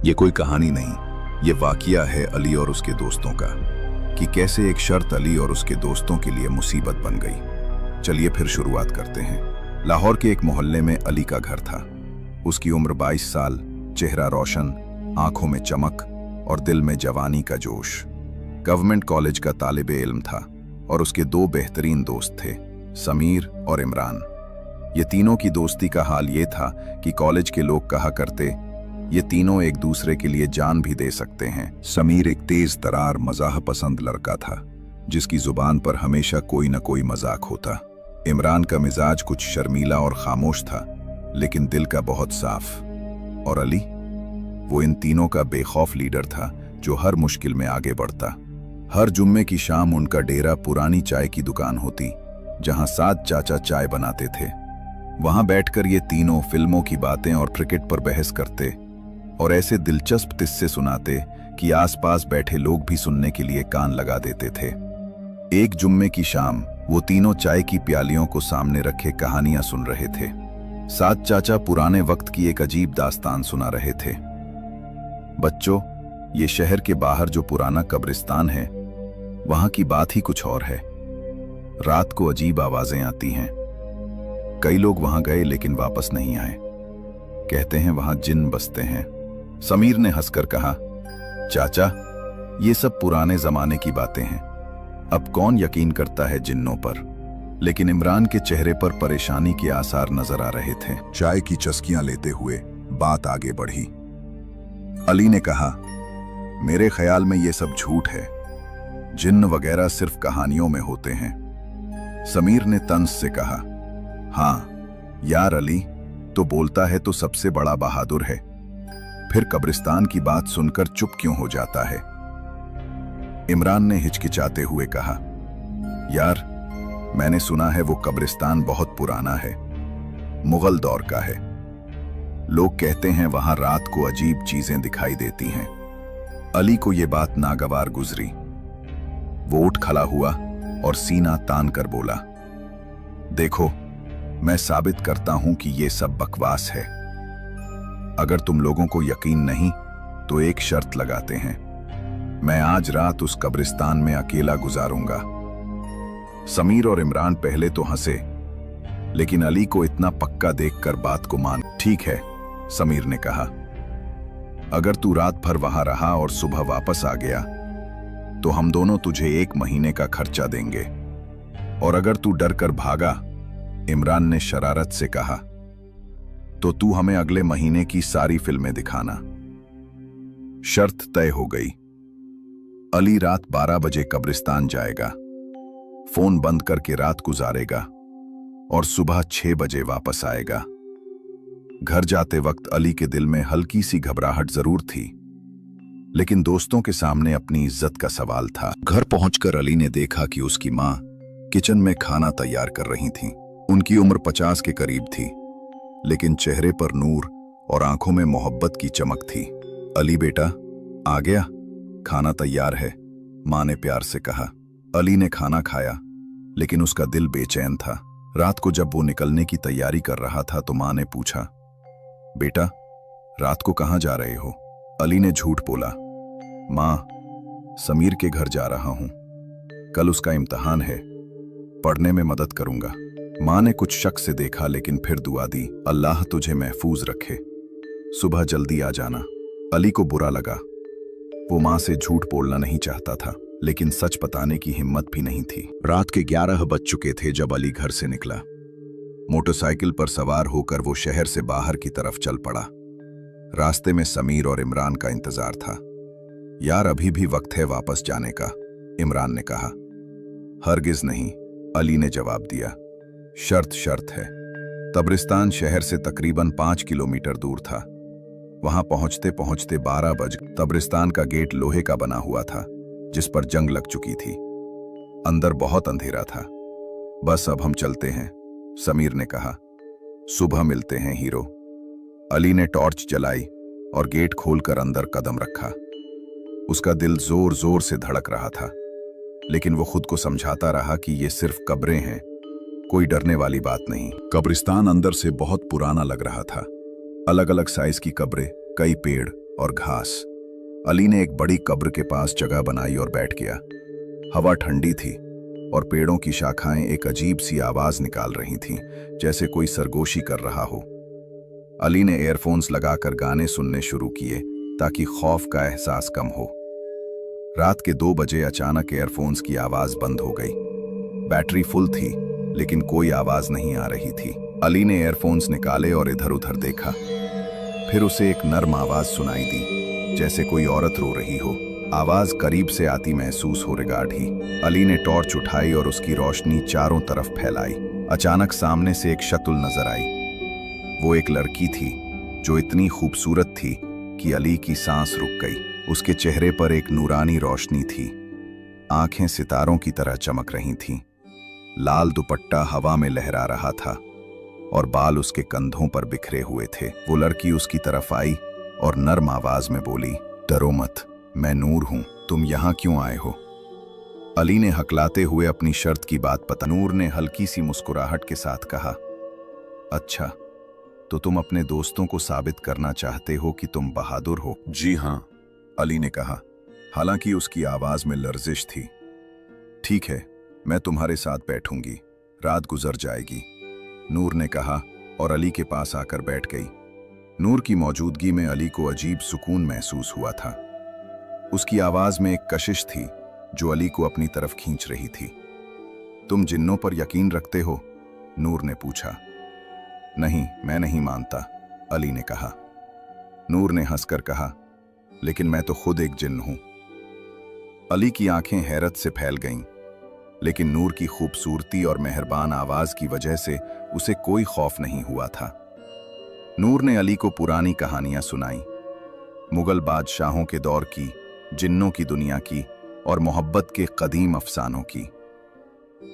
ये कोई कहानी नहीं, ये वाकया है अली और उसके दोस्तों का, कि कैसे एक शर्त अली और उसके दोस्तों के लिए मुसीबत बन गई। चलिए फिर शुरुआत करते हैं। लाहौर के एक मोहल्ले में अली का घर था। उसकी उम्र 22 साल, चेहरा रोशन, आंखों में चमक और दिल में जवानी का जोश। गवर्नमेंट कॉलेज का तालिबे इल्म था और उसके दो बेहतरीन दोस्त थे, समीर और इमरान। ये तीनों की दोस्ती का हाल ये था कि कॉलेज के लोग कहा करते, ये तीनों एक दूसरे के लिए जान भी दे सकते हैं। समीर एक तेज तरार मजाह पसंद लड़का था, जिसकी जुबान पर हमेशा कोई न कोई मजाक होता। इमरान का मिजाज कुछ शर्मीला और खामोश था, लेकिन दिल का बहुत साफ। और अली, वो इन तीनों का बेखौफ लीडर था, जो हर मुश्किल में आगे बढ़ता। हर जुम्मे की शाम उनका डेरा पुरानी चाय की दुकान होती, जहां 7 चाचा चाय बनाते थे। वहां बैठकर ये तीनों फिल्मों की बातें और क्रिकेट पर बहस करते और ऐसे दिलचस्प किस्से सुनाते कि आसपास बैठे लोग भी सुनने के लिए कान लगा देते थे। एक जुम्मे की शाम वो तीनों चाय की प्यालियों को सामने रखे कहानियां सुन रहे थे। 7 चाचा पुराने वक्त की एक अजीब दास्तान सुना रहे थे। बच्चों, ये शहर के बाहर जो पुराना कब्रिस्तान है, वहां की बात ही कुछ और है। रात को अजीब आवाजें आती हैं। कई लोग वहां गए लेकिन वापस नहीं आए। कहते हैं वहां जिन्न बसते हैं। समीर ने हंसकर कहा, चाचा, ये सब पुराने जमाने की बातें हैं, अब कौन यकीन करता है जिन्नों पर। लेकिन इमरान के चेहरे पर परेशानी के आसार नजर आ रहे थे। चाय की चस्कियां लेते हुए बात आगे बढ़ी। अली ने कहा, मेरे ख्याल में ये सब झूठ है, जिन्न वगैरह सिर्फ कहानियों में होते हैं। समीर ने तंज से कहा, हाँ यार अली, तो बोलता है तो सबसे बड़ा बहादुर है, फिर कब्रिस्तान की बात सुनकर चुप क्यों हो जाता है। इमरान ने हिचकिचाते हुए कहा, यार मैंने सुना है वो कब्रिस्तान बहुत पुराना है, मुगल दौर का है। लोग कहते हैं वहां रात को अजीब चीजें दिखाई देती हैं। अली को यह बात नागवार गुजरी। वो उठ खड़ा हुआ और सीना तान कर बोला, देखो, मैं साबित करता हूं कि ये सब बकवास है। अगर तुम लोगों को यकीन नहीं तो एक शर्त लगाते हैं, मैं आज रात उस कब्रिस्तान में अकेला गुजारूंगा। समीर और इमरान पहले तो हंसे, लेकिन अली को इतना पक्का देखकर बात को मान। ठीक है, समीर ने कहा, अगर तू रात भर वहां रहा और सुबह वापस आ गया तो हम दोनों तुझे 1 महीने का खर्चा देंगे। और अगर तू डर कर भागा, इमरान ने शरारत से कहा, तो तू हमें अगले महीने की सारी फिल्में दिखाना। शर्त तय हो गई। अली रात 12 बजे कब्रिस्तान जाएगा, फोन बंद करके रात गुजारेगा और सुबह 6 बजे वापस आएगा। घर जाते वक्त अली के दिल में हल्की सी घबराहट जरूर थी, लेकिन दोस्तों के सामने अपनी इज्जत का सवाल था। घर पहुंचकर अली ने देखा कि उसकी मां किचन में खाना तैयार कर रही थीं। उनकी उम्र 50 के करीब थी, लेकिन चेहरे पर नूर और आंखों में मोहब्बत की चमक थी। अली बेटा, आ गया, खाना तैयार है, मां ने प्यार से कहा। अली ने खाना खाया, लेकिन उसका दिल बेचैन था। रात को जब वो निकलने की तैयारी कर रहा था तो मां ने पूछा, बेटा, रात को कहां जा रहे हो? अली ने झूठ बोला, मां, समीर के घर जा रहा हूं, कल उसका इम्तिहान है, पढ़ने में मदद करूंगा। मां ने कुछ शक से देखा, लेकिन फिर दुआ दी, अल्लाह तुझे महफूज रखे, सुबह जल्दी आ जाना। अली को बुरा लगा। वो मां से झूठ बोलना नहीं चाहता था, लेकिन सच बताने की हिम्मत भी नहीं थी। रात के 11 बज चुके थे जब अली घर से निकला। मोटरसाइकिल पर सवार होकर वो शहर से बाहर की तरफ चल पड़ा। रास्ते में समीर और इमरान का इंतजार था। यार, अभी भी वक्त है वापस जाने का, इमरान ने कहा। हरगिज नहीं, अली ने जवाब दिया, शर्त है। कब्रिस्तान शहर से तकरीबन 5 किलोमीटर दूर था। वहां पहुंचते पहुंचते 12 बज। कब्रिस्तान का गेट लोहे का बना हुआ था, जिस पर जंग लग चुकी थी। अंदर बहुत अंधेरा था। बस अब हम चलते हैं, समीर ने कहा। सुबह मिलते हैं हीरो। अली ने टॉर्च जलाई और गेट खोलकर अंदर कदम रखा। उसका दिल जोर जोर से धड़क रहा था, लेकिन वो खुद को समझाता रहा कि ये सिर्फ कब्रें हैं, कोई डरने वाली बात नहीं। कब्रिस्तान अंदर से बहुत पुराना लग रहा था। अलग अलग साइज की कब्रें, कई पेड़ और घास। अली ने एक बड़ी कब्र के पास जगह बनाई और बैठ गया। हवा ठंडी थी और पेड़ों की शाखाएं एक अजीब सी आवाज निकाल रही थीं, जैसे कोई सरगोशी कर रहा हो। अली ने एयरफोन्स लगाकर गाने सुनने शुरू किए ताकि खौफ का एहसास कम हो। रात के 2 बजे अचानक एयरफोन्स की आवाज बंद हो गई। बैटरी फुल थी लेकिन कोई आवाज नहीं आ रही थी। अली ने एयरफोन्स निकाले और इधर उधर देखा। फिर उसे एक नर्म आवाज सुनाई दी, जैसे कोई औरत रो रही हो। आवाज करीब से आती महसूस हो रही। अली ने टॉर्च उठाई और उसकी रोशनी चारों तरफ फैलाई। अचानक सामने से एक शक्ल नजर आई। वो एक लड़की थी जो इतनी खूबसूरत थी कि अली की सांस रुक गई। उसके चेहरे पर एक नूरानी रोशनी थी, आंखें सितारों की तरह चमक रही थीं। लाल दुपट्टा हवा में लहरा रहा था और बाल उसके कंधों पर बिखरे हुए थे। वो लड़की उसकी तरफ आई और नर्म आवाज में बोली, डरो मत, मैं नूर हूं, तुम यहां क्यों आए हो? अली ने हकलाते हुए अपनी शर्त की बात बता। नूर ने हल्की सी मुस्कुराहट के साथ कहा, अच्छा, तो तुम अपने दोस्तों को साबित करना चाहते हो कि तुम बहादुर हो? जी हां, अली ने कहा, हालांकि उसकी आवाज में लर्जिश थी। ठीक है, मैं तुम्हारे साथ बैठूंगी, रात गुजर जाएगी, नूर ने कहा और अली के पास आकर बैठ गई। नूर की मौजूदगी में अली को अजीब सुकून महसूस हुआ था। उसकी आवाज में एक कशिश थी जो अली को अपनी तरफ खींच रही थी। तुम जिन्नों पर यकीन रखते हो? नूर ने पूछा। नहीं, मैं नहीं मानता, अली ने कहा। नूर ने हंसकर कहा, लेकिन मैं तो खुद एक जिन्न हूं। अली की आंखें हैरत से फैल गईं, लेकिन नूर की खूबसूरती और मेहरबान आवाज की वजह से उसे कोई खौफ नहीं हुआ था। नूर ने अली को पुरानी कहानियां सुनाई, मुगल बादशाहों के दौर की, जिन्नों की दुनिया की और मोहब्बत के कदीम अफसानों की।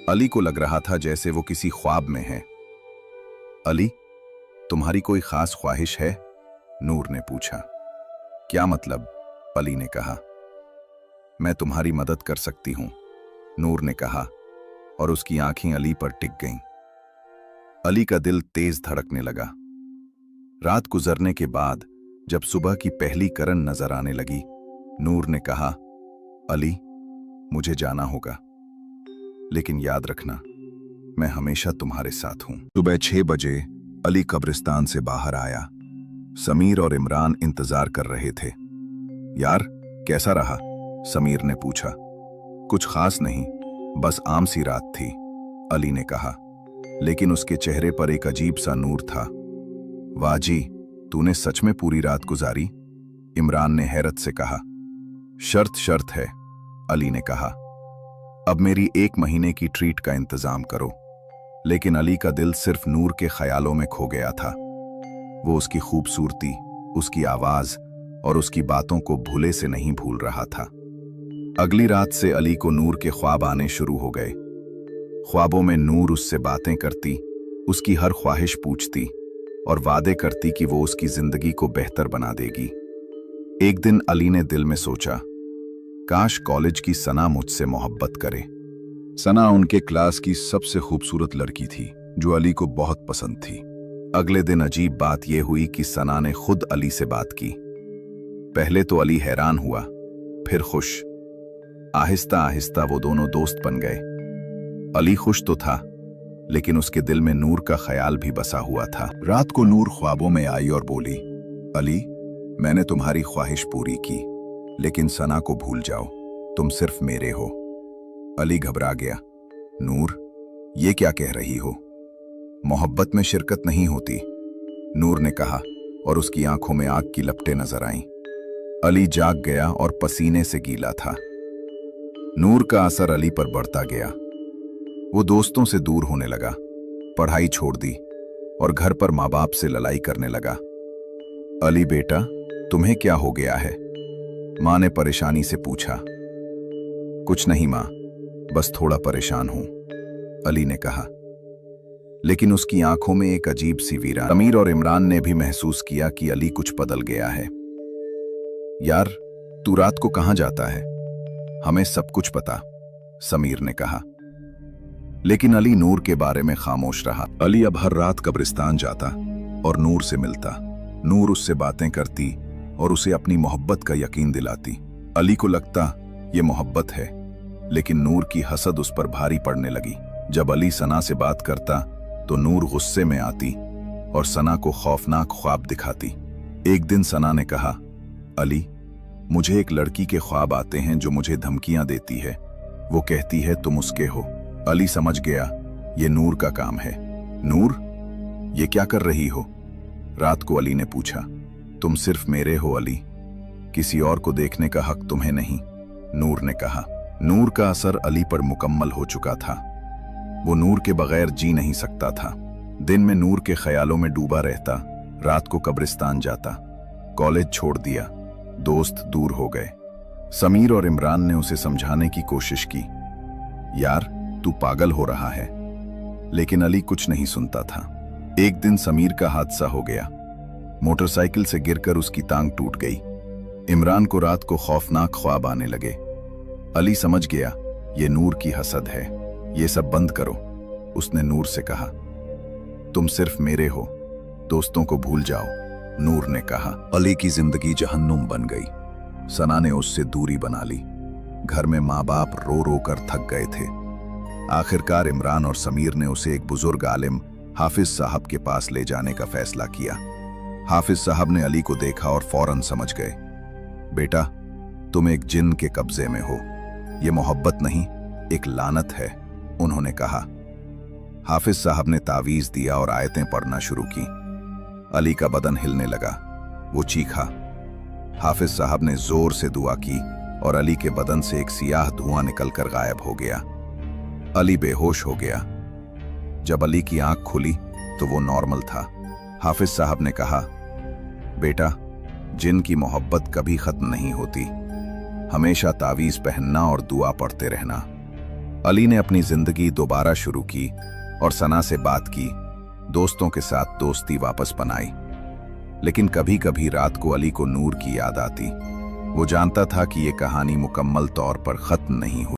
अली को लग रहा था जैसे वो किसी ख्वाब में है। अली, तुम्हारी कोई खास ख्वाहिश है? नूर ने पूछा। क्या मतलब? अली ने कहा। मैं तुम्हारी मदद कर सकती हूं, नूर ने कहा और उसकी आंखें अली पर टिक गईं। अली का दिल तेज धड़कने लगा। रात गुजरने के बाद जब सुबह की पहली किरण नजर आने लगी, नूर ने कहा, अली, मुझे जाना होगा, लेकिन याद रखना, मैं हमेशा तुम्हारे साथ हूं। सुबह 6 बजे अली कब्रिस्तान से बाहर आया। समीर और इमरान इंतजार कर रहे थे। यार, कैसा रहा? समीर ने पूछा। कुछ खास नहीं, बस आम सी रात थी, अली ने कहा, लेकिन उसके चेहरे पर एक अजीब सा नूर था। वाह जी, तूने सच में पूरी रात गुजारी? इमरान ने हैरत से कहा। शर्त है, अली ने कहा। अब मेरी 1 महीने की ट्रीट का इंतजाम करो। लेकिन अली का दिल सिर्फ नूर के ख्यालों में खो गया था। वो उसकी खूबसूरती, उसकी आवाज और उसकी बातों को भूले से नहीं भूल रहा था। अगली रात से अली को नूर के ख्वाब आने शुरू हो गए। ख्वाबों में नूर उससे बातें करती, उसकी हर ख्वाहिश पूछती और वादे करती कि वो उसकी जिंदगी को बेहतर बना देगी। एक दिन अली ने दिल में सोचा, काश कॉलेज की सना मुझसे मोहब्बत करे। सना उनके क्लास की सबसे खूबसूरत लड़की थी जो अली को बहुत पसंद थी। अगले दिन अजीब बात यह हुई कि सना ने खुद अली से बात की। पहले तो अली हैरान हुआ, फिर खुश। आहिस्ता आहिस्ता वो दोनों दोस्त बन गए। अली खुश तो था, लेकिन उसके दिल में नूर का ख्याल भी बसा हुआ था। रात को नूर ख्वाबों में आई और बोली, अली, मैंने तुम्हारी ख्वाहिश पूरी की, लेकिन सना को भूल जाओ, तुम सिर्फ मेरे हो। अली घबरा गया। नूर, ये क्या कह रही हो? मोहब्बत में शिरकत नहीं होती, नूर ने कहा और उसकी आंखों में आग की लपटें नजर आईं। अली जाग गया और पसीने से गीला था। नूर का असर अली पर बढ़ता गया। वो दोस्तों से दूर होने लगा, पढ़ाई छोड़ दी और घर पर माँ बाप से लड़ाई करने लगा। अली बेटा, तुम्हें क्या हो गया है? माँ ने परेशानी से पूछा। कुछ नहीं माँ, बस थोड़ा परेशान हूं, अली ने कहा। लेकिन उसकी आंखों में एक अजीब सी वीरान। समीर और इमरान ने भी महसूस किया कि अली कुछ बदल गया है। यार, तू रात को कहां जाता है? हमें सब कुछ पता, समीर ने कहा। लेकिन अली नूर के बारे में खामोश रहा। अली अब हर रात कब्रिस्तान जाता और नूर से मिलता। नूर उससे बातें करती और उसे अपनी मोहब्बत का यकीन दिलाती। अली को लगता ये मोहब्बत है, लेकिन नूर की हसद उस पर भारी पड़ने लगी। जब अली सना से बात करता तो नूर गुस्से में आती और सना को खौफनाक ख्वाब दिखाती। एक दिन सना ने कहा, अली, मुझे एक लड़की के ख्वाब आते हैं जो मुझे धमकियां देती है। वो कहती है तुम उसके हो। अली समझ गया ये नूर का काम है। नूर, ये क्या कर रही हो? रात को अली ने पूछा। तुम सिर्फ मेरे हो अली, किसी और को देखने का हक तुम्हें नहीं, नूर ने कहा। नूर का असर अली पर मुकम्मल हो चुका था। वो नूर के बगैर जी नहीं सकता था। दिन में नूर के ख्यालों में डूबा रहता, रात को कब्रिस्तान जाता। कॉलेज छोड़ दिया, दोस्त दूर हो गए। समीर और इमरान ने उसे समझाने की कोशिश की, यार तू पागल हो रहा है, लेकिन अली कुछ नहीं सुनता था। एक दिन समीर का हादसा हो गया। मोटरसाइकिल से गिरकर उसकी टांग टूट गई। इमरान को रात को खौफनाक ख्वाब आने लगे। अली समझ गया ये नूर की हसद है, ये सब बंद करो। उसने नूर से कहा, तुम सिर्फ मेरे हो, दोस्तों को भूल जाओ, नूर ने कहा। अली की जिंदगी जहन्नुम बन गई। सना ने उससे दूरी बना ली। घर में माँ बाप रो रो कर थक गए थे। आखिरकार इमरान और समीर ने उसे एक बुजुर्ग आलिम हाफिज साहब के पास ले जाने का फैसला किया। हाफिज साहब ने अली को देखा और फौरन समझ गए, बेटा तुम एक जिन के कब्जे में हो, ये मोहब्बत नहीं एक लानत है, उन्होंने कहा। हाफिज साहब ने तावीज दिया और आयतें पढ़ना शुरू की। अली का बदन हिलने लगा, वो चीखा। हाफिज साहब ने जोर से दुआ की और अली के बदन से एक सियाह धुआं निकलकर गायब हो गया। अली बेहोश हो गया। जब अली की आंख खुली तो वो नॉर्मल था। हाफिज साहब ने कहा, बेटा जिन की मोहब्बत कभी खत्म नहीं होती, हमेशा तावीज पहनना और दुआ पढ़ते रहना। अली ने अपनी जिंदगी दोबारा शुरू की और सना से बात की, दोस्तों के साथ दोस्ती वापस बनाई। लेकिन कभी कभी रात को अली को नूर की याद आती। वो जानता था कि ये कहानी मुकम्मल तौर पर खत्म नहीं हुई।